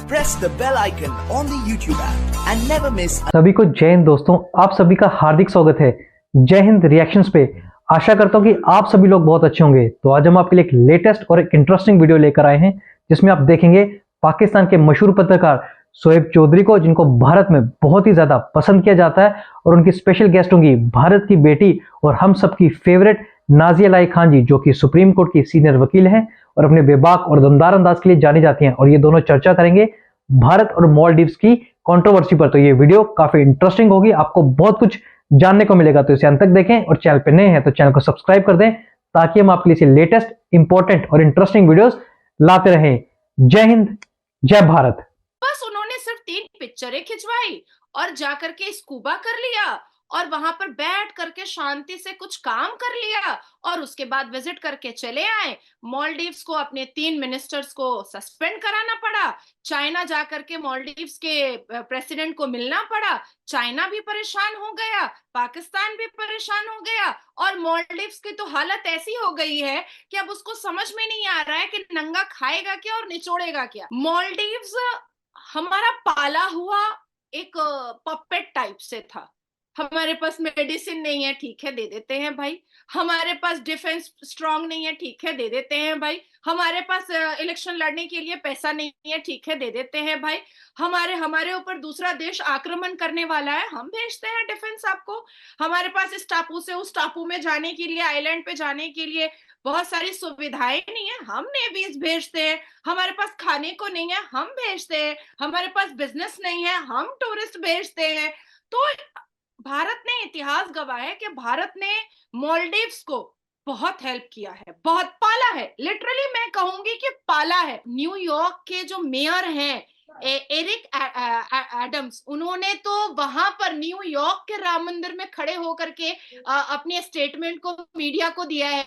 press the bell icon on the YouTube app and never miss. सभी को जय हिंद दोस्तों, आप सभी का हार्दिक स्वागत है जय हिंद रिएक्शंस पे। आशा करता हूँ कि आप सभी लोग बहुत अच्छे होंगे। तो आज हम आपके लिए एक लेटेस्ट और एक इंटरेस्टिंग वीडियो लेकर आए हैं जिसमें आप देखेंगे पाकिस्तान के मशहूर पत्रकार शोएब चौधरी को, जिनको भारत में बहुत ही ज्यादा पसंद किया जाता है, और उनकी स्पेशल गेस्ट होंगी भारत की बेटी और हम सबकी फेवरेट नाज़िया इलाही खान जी, जो कि सुप्रीम कोर्ट की सीनियर वकील हैं और अपने बेबाक और दमदार अंदाज के लिए जानी जाती हैं। और ये दोनों चर्चा करेंगे भारत और मालदीव्स की कंट्रोवर्सी पर। तो ये वीडियो काफी इंटरेस्टिंग होगी, आपको बहुत कुछ जानने को मिलेगा। तो इसे अंत तक देखें और चैनल पे नए हैं तो चैनल को सब्सक्राइब कर दें ताकि हम आपके लिए लेटेस्ट, इंपॉर्टेंट और इंटरेस्टिंग वीडियोस लाते रहें। जय हिंद, जय भारत। बस उन्होंने सिर्फ 3 पिक्चरें खिंचवाई और जाकर के स्कूबा कर लिया और वहां पर बैठ करके शांति से कुछ काम कर लिया और उसके बाद विजिट करके चले आए। मालदीव्स को अपने 3 मिनिस्टर्स को सस्पेंड कराना पड़ा, चाइना जाकर के मालदीव्स के प्रेसिडेंट को मिलना पड़ा, चाइना भी परेशान हो गया, पाकिस्तान भी परेशान हो गया और मालदीव्स की तो हालत ऐसी हो गई है कि अब उसको समझ में नहीं आ रहा है कि नंगा खाएगा क्या और निचोड़ेगा क्या। मालदीव्स हमारा पाला हुआ एक पपेट टाइप से था। हमारे पास मेडिसिन नहीं है, ठीक है दे देते हैं भाई। हमारे पास डिफेंस स्ट्रांग नहीं है, ठीक है दे देते हैं भाई। हमारे पास इलेक्शन लड़ने के लिए पैसा नहीं है, ठीक है दे देते हैं भाई। हमारे ऊपर दूसरा देश आक्रमण करने वाला है, हम भेजते हैं डिफेंस आपको। हमारे पास इस टापू से उस टापू में जाने के लिए, आइलैंड पे जाने के लिए बहुत सारी सुविधाएं नहीं है, हम नेवीज भेजते हैं। हमारे पास खाने को नहीं है, हम भेजते हैं। हमारे पास बिजनेस नहीं है, हम टूरिस्ट भेजते हैं। तो भारत ने इतिहास गवाह है कि भारत ने मालदीव्स को बहुत हेल्प किया है, बहुत पाला है। लिटरली मैं कहूंगी कि पाला है। न्यूयॉर्क के जो मेयर हैं एरिक एडम्स, उन्होंने तो वहां पर न्यूयॉर्क के राम मंदिर में खड़े होकर के अपने स्टेटमेंट को मीडिया को दिया है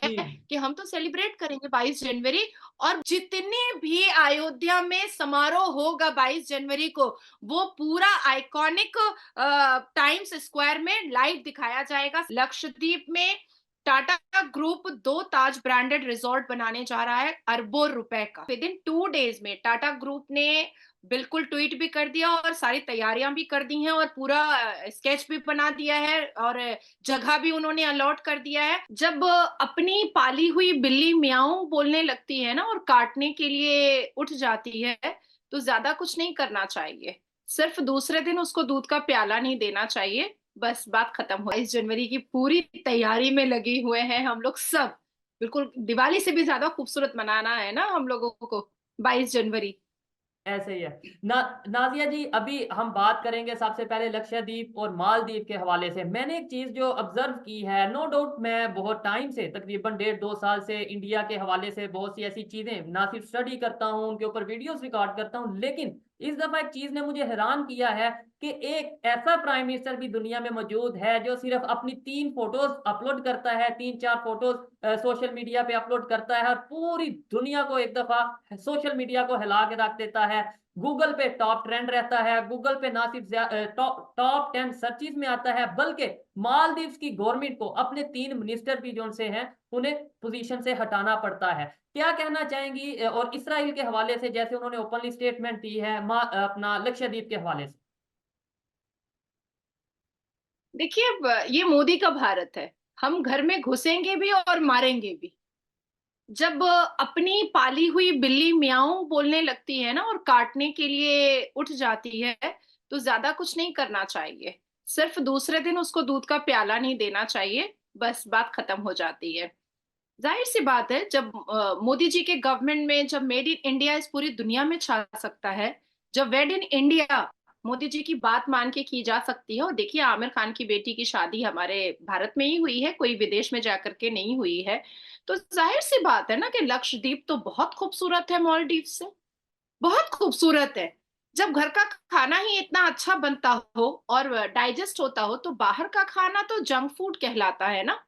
कि हम तो सेलिब्रेट करेंगे 22 जनवरी। और जितने भी अयोध्या में समारोह होगा 22 जनवरी को, वो पूरा आइकॉनिक टाइम्स स्क्वायर में लाइव दिखाया जाएगा। लक्षद्वीप में टाटा ग्रुप 2 ताज ब्रांडेड रिजॉर्ट बनाने जा रहा है, अरबों रुपए का। विद इन 2 डेज में टाटा ग्रुप ने बिल्कुल ट्वीट भी कर दिया और सारी तैयारियां भी कर दी हैं और पूरा स्केच भी बना दिया है और जगह भी उन्होंने अलॉट कर दिया है। जब अपनी पाली हुई बिल्ली म्याऊं बोलने लगती है ना और काटने के लिए उठ जाती है, तो ज्यादा कुछ नहीं करना चाहिए, सिर्फ दूसरे दिन उसको दूध का प्याला नहीं देना चाहिए, बस बात खत्म हो। 22 जनवरी की पूरी तैयारी में लगे हुए हैं हम लोग सब। बिल्कुल दिवाली से भी ज्यादा खूबसूरत मनाना है ना हम लोगों को 22 जनवरी। ऐसे ही है नाजिया जी। अभी हम बात करेंगे सबसे पहले लक्षद्वीप और मालदीव के हवाले से। मैंने एक चीज जो ऑब्जर्व की है, नो डाउट मैं बहुत टाइम से, तकरीबन 1.5-2 साल से इंडिया के हवाले से बहुत सी ऐसी चीजें ना सिर्फ स्टडी करता हूँ, उनके ऊपर वीडियोस रिकॉर्ड करता हूँ, लेकिन इस दफा एक चीज ने मुझे हैरान किया है कि एक ऐसा प्राइम मिनिस्टर भी दुनिया में मौजूद है जो सिर्फ अपनी 3 फोटोज अपलोड करता है, 3-4 फोटोज सोशल मीडिया पे अपलोड करता है और पूरी दुनिया को एक दफा सोशल मीडिया को हिला के रख देता है। गूगल पे टॉप ट्रेंड रहता है, गूगल पे ना सिर्फ टॉप 10 सर्चेज में आता है, बल्कि मालदीव्स की गवर्नमेंट को अपने 3 मिनिस्टर भी जो से हैं उन्हें पोजीशन से हटाना पड़ता है। क्या कहना चाहेंगी? और इसराइल के हवाले से जैसे उन्होंने ओपनली स्टेटमेंट दी है, अपना लक्षद्वीप के हवाले से। देखिए ये मोदी का भारत है, हम घर में घुसेंगे भी और मारेंगे भी। जब अपनी पाली हुई बिल्ली म्याऊं बोलने लगती है ना और काटने के लिए उठ जाती है, तो ज्यादा कुछ नहीं करना चाहिए, सिर्फ दूसरे दिन उसको दूध का प्याला नहीं देना चाहिए, बस बात खत्म हो जाती है। जाहिर सी बात है, जब मोदी जी के गवर्नमेंट में जब मेड इन इंडिया इस पूरी दुनिया में छा सकता है, जब वेड इन इंडिया मोदी जी की बात मान के की जा सकती है। और देखिए आमिर खान की बेटी की शादी हमारे भारत में ही हुई है, कोई विदेश में जाकर के नहीं हुई है। तो जाहिर सी बात है ना कि लक्षद्वीप तो बहुत खूबसूरत है, मालदीव से बहुत खूबसूरत है। जब घर का खाना ही इतना अच्छा बनता हो और डाइजेस्ट होता हो, तो बाहर का खाना तो जंक फूड कहलाता है ना,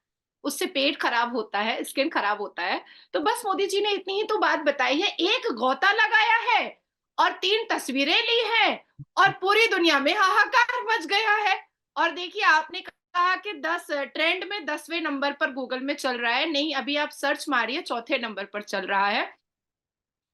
उससे पेट खराब होता है, स्किन खराब होता है। तो बस मोदी जी ने इतनी ही तो बात बताई है, एक गोता लगाया है और 3 तस्वीरें ली है और पूरी दुनिया में हाहाकार मच गया है। और देखिए आपने कहा कि 10 ट्रेंड में 10वें नंबर पर गूगल में चल रहा है, नहीं अभी आप सर्च मारिए 4थे नंबर पर चल रहा है।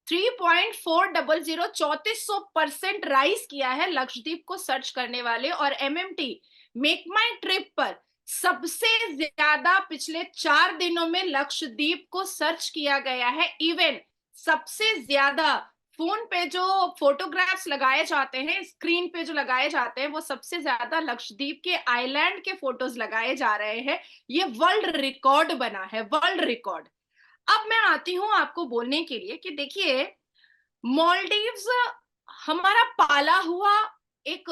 3.400 3400% राइज किया है लक्षद्वीप को सर्च करने वाले। और MMT मेक माई ट्रिप पर सबसे ज्यादा पिछले 4 दिनों में लक्षद्वीप को सर्च किया गया है। इवन सबसे ज्यादा फोन पे जो फोटोग्राफ्स लगाए जाते हैं, स्क्रीन पे जो लगाए जाते हैं, वो सबसे ज्यादा लक्षद्वीप के आइलैंड के फोटोज लगाए जा रहे हैं। ये वर्ल्ड रिकॉर्ड बना है, वर्ल्ड रिकॉर्ड। अब मैं आती हूं आपको बोलने के लिए कि देखिए, मॉलडीव्स हमारा पाला हुआ एक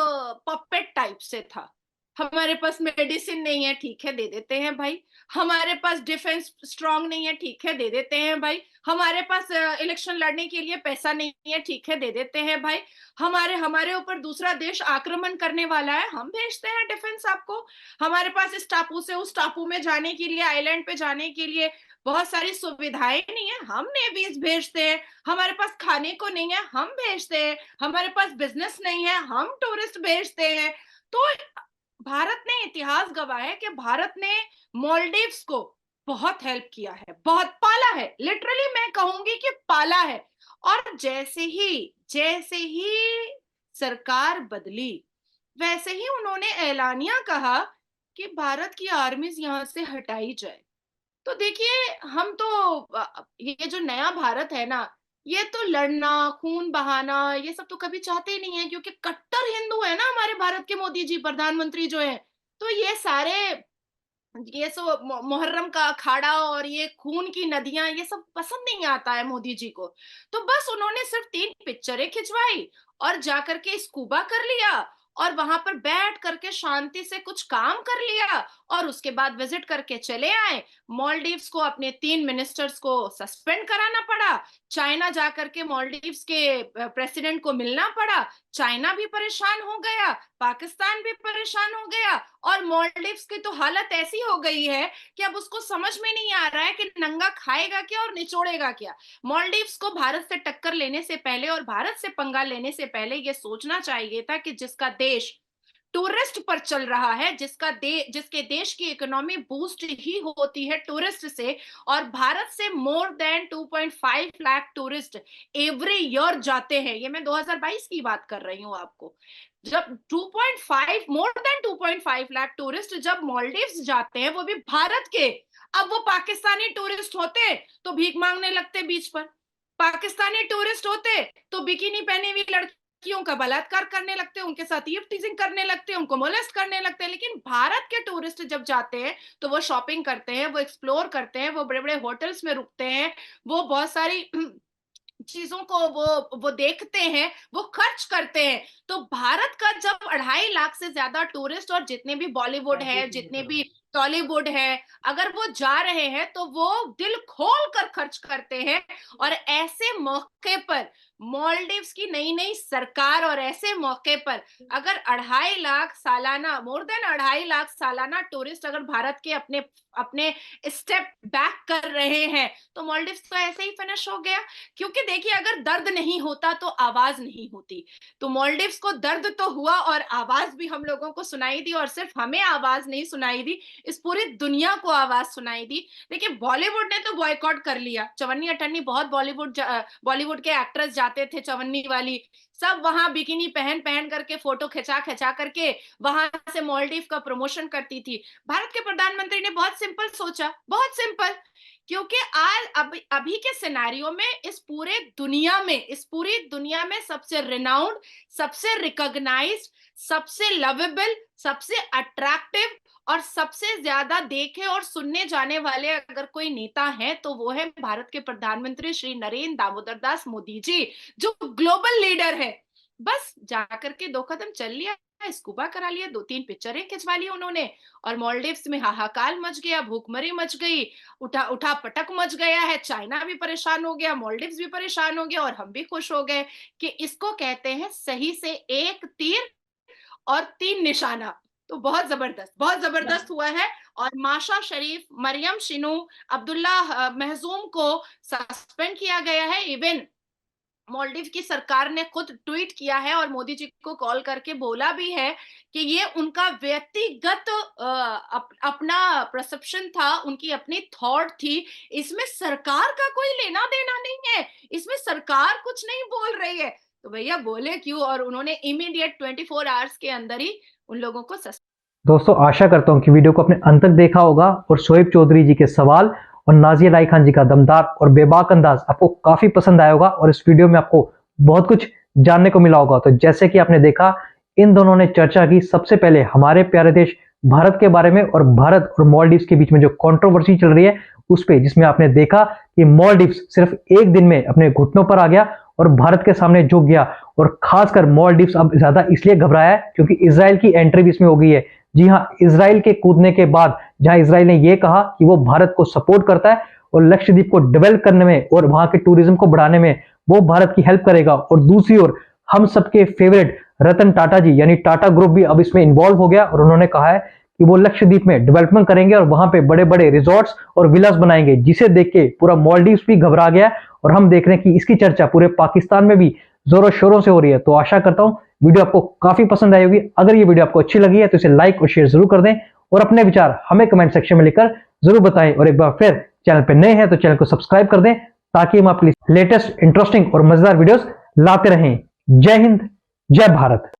पपेट टाइप से था। हमारे पास मेडिसिन नहीं है, ठीक है दे देते हैं भाई। हमारे पास डिफेंस स्ट्रांग नहीं है, ठीक है दे देते हैं भाई। हमारे पास इलेक्शन लड़ने के लिए पैसा नहीं है, ठीक है दे देते हैं भाई। हमारे ऊपर दूसरा देश आक्रमण करने वाला है, हम भेजते हैं डिफेंस आपको। हमारे पास इस टापू से उस टापू में जाने के लिए, आइलैंड पे जाने के लिए बहुत सारी सुविधाएं नहीं है, हम नेवीज भेजते हैं। हमारे पास खाने को नहीं है, हम भेजते हैं। हमारे पास बिजनेस नहीं है, हम टूरिस्ट भेजते हैं। तो भारत ने इतिहास गवाया है कि भारत ने मॉलडीव्स को बहुत हेल्प किया है, बहुत पाला है। लिटरली मैं कहूंगी कि पाला है। और जैसे ही सरकार बदली, वैसे ही उन्होंने ऐलानिया कहा कि भारत की आर्मीज यहां से हटाई जाए। तो देखिए, हम तो ये जो नया भारत है ना, ये तो लड़ना, खून बहाना, ये सब तो कभी चाहते ही नहीं है, क्योंकि कट्टर हिंदू है ना हमारे भारत के मोदी जी, प्रधानमंत्री जो है। तो ये सारे, ये सब मुहर्रम का अखाड़ा और ये खून की नदियां, ये सब पसंद नहीं आता है मोदी जी को। तो बस उन्होंने सिर्फ 3 पिक्चरें खिंचवाई और जाकर के स्कूबा कर लिया, और वहां पर बैठ करके शांति से कुछ काम कर लिया, और उसके बाद विजिट करके चले आए। मॉलडीव्स को अपने 3 मिनिस्टर्स को सस्पेंड कराना पड़ा। चाइना जाकर के मॉलडीव्स के प्रेसिडेंट को मिलना पड़ा। चाइना भी परेशान हो गया, पाकिस्तान भी परेशान हो गया, और मॉलडीव्स की तो हालत ऐसी हो गई है कि अब उसको समझ में नहीं आ रहा है कि नंगा खाएगा क्या और निचोड़ेगा क्या। मॉलडीव्स को भारत से टक्कर लेने से पहले और भारत से पंगा लेने से पहले ये सोचना चाहिए था कि जिसका देश टूरिस्ट पर चल रहा है, जिसके देश की इकोनॉमी बूस्ट ही होती है टूरिस्ट से, और भारत से more than 2.5 lakh tourist every year जाते हैं। ये मैं 2022 की बात कर रही हूं आपको। जब 2.5 मोर देन 2.5 लाख टूरिस्ट जब मॉलडीव्स जाते हैं, वो भी भारत के। अब वो पाकिस्तानी टूरिस्ट होते तो भीख मांगने लगते बीच पर, पाकिस्तानी टूरिस्ट होते तो बिकिनी पहनी हुई लड़कियों का बलात्कार करने लगते, उनके साथ ईव टीजिंग करने लगते, उनको मोलेस्ट करने लगते। लेकिन भारत के टूरिस्ट जब जाते हैं तो वो शॉपिंग करते हैं, वो एक्सप्लोर करते हैं, वो बड़े बड़े होटल्स में रुकते हैं, वो बहुत सारी चीजों को वो देखते हैं, वो खर्च करते हैं। तो भारत का जब 2.5 लाख से ज्यादा टूरिस्ट, और जितने भी बॉलीवुड है, जितने भी टॉलीवुड है, अगर वो जा रहे हैं तो वो दिल खोल कर खर्च करते हैं। और ऐसे मौके पर मॉलडीव्स की नई नई सरकार, और ऐसे मौके पर अगर 2.5 लाख सालाना, मोर देन 2.5 लाख सालाना टूरिस्ट अगर भारत के अपने अपने स्टेप बैक कर रहे हैं, तो मॉलडीव्स तो ऐसे ही फिनिश हो गया। क्योंकि देखिए, अगर दर्द नहीं होता तो आवाज नहीं होती। तो मॉलडीव्स को दर्द तो हुआ और आवाज भी हम लोगों को सुनाई दी, और सिर्फ हमें आवाज नहीं सुनाई दी, इस पूरी दुनिया को आवाज सुनाई दी। देखिए, बॉलीवुड ने तो बॉयकॉट कर लिया, चवन्नी अठन्नी बहुत बॉलीवुड के एक्ट्रेस जाते थे, चवन्नी वाली सब वहां बिकिनी पहन पहन करके, फोटो खिंचा खिंचा करके वहां से मॉलडीव का प्रमोशन करती थी। भारत के प्रधानमंत्री ने बहुत सिंपल सोचा, बहुत सिंपल, क्योंकि आज अभी के सिनेरियो में इस पूरी दुनिया में सबसे रिनाउंड, सबसे रिकॉग्नाइज्ड, सबसे लवेबल, सबसे अट्रैक्टिव और सबसे ज्यादा देखे और सुनने जाने वाले अगर कोई नेता है तो वो है भारत के प्रधानमंत्री श्री नरेंद्र दामोदर दास मोदी जी, जो ग्लोबल लीडर है। बस जाकर के 2 कदम चल लिया, स्कूबा करा लिया, 2-3 पिक्चरें खिंचवा ली उन्होंने, और मॉलडीव्स में हाहाकार मच गया, भूखमरी मच गई, उठा पटक मच गया है। चाइना भी परेशान हो गया, मॉलडीव्स भी परेशान हो गया, और हम भी खुश हो गए कि इसको कहते हैं सही से 1 तीर और 3 निशाना। तो बहुत जबरदस्त हुआ है। और माशा शरीफ, मरियम शिनू, अब्दुल्ला महजूम को सस्पेंड किया गया है। इवन मालदीव की सरकार ने खुद ट्वीट किया है और मोदी जी को कॉल करके बोला भी है कि ये उनका व्यक्तिगत अपना परसेप्शन था, उनकी अपनी थॉट थी। इसमें सरकार का कोई लेना देना नहीं है, इसमें सरकार कुछ नहीं बोल रही है। तो भैया बोले क्यों? और उन्होंने इमीडिएट 24 आवर्स के अंदर ही उन लोगों को दोस्तों आशा करता हूं कि वीडियो को आपने अंत तक देखा होगा और शोएब चौधरी जी के सवाल और नाजिया लाई खान जी का दमदार और बेबाक अंदाज आपको काफी पसंद आया होगा और इस वीडियो में आपको बहुत कुछ जानने को मिला होगा। तो जैसे कि आपने देखा, इन दोनों ने चर्चा की सबसे पहले हमारे प्यारे देश भारत के बारे में और भारत और मालदीव्स के बीच में जो कंट्रोवर्सी चल रही है उस पे, जिसमें आपने देखा कि मालदीव्स सिर्फ एक दिन में अपने घुटनों पर आ गया और भारत के सामने झुक गया। और खासकर मालदीव्स अब ज्यादा इसलिए घबराया है क्योंकि इसराइल की एंट्री भी इसमें हो गई है। जी हाँ, इसराइल के कूदने के बाद जहां इसराइल ने यह कहा कि वो भारत को सपोर्ट करता है और लक्षद्वीप को डेवलप करने में और वहां के टूरिज्म को बढ़ाने में वो भारत की हेल्प करेगा, और दूसरी ओर हम सबके फेवरेट रतन टाटा जी यानी टाटा ग्रुप भी अब इसमें इन्वॉल्व हो गया और उन्होंने कहा है कि वो लक्षद्वीप में डेवलपमेंट करेंगे और वहां पे बड़े बड़े रिजॉर्ट्स और विलास बनाएंगे, जिसे देख के पूरा मालदीव्स भी घबरा गया और हम देख रहे हैं कि इसकी चर्चा पूरे पाकिस्तान में भी जोरों शोरों से हो रही है। तो आशा करता हूं वीडियो आपको काफी पसंद आई होगी। अगर ये वीडियो आपको अच्छी लगी है तो इसे लाइक और शेयर जरूर कर दें और अपने विचार हमें कमेंट सेक्शन में लिखकर जरूर बताएं। और एक बार फिर चैनल पे नए हैं तो चैनल को सब्सक्राइब कर दें ताकि हम आपके लिए लेटेस्ट इंटरेस्टिंग और मजेदार वीडियोस लाते रहें। जय हिंद, जय भारत।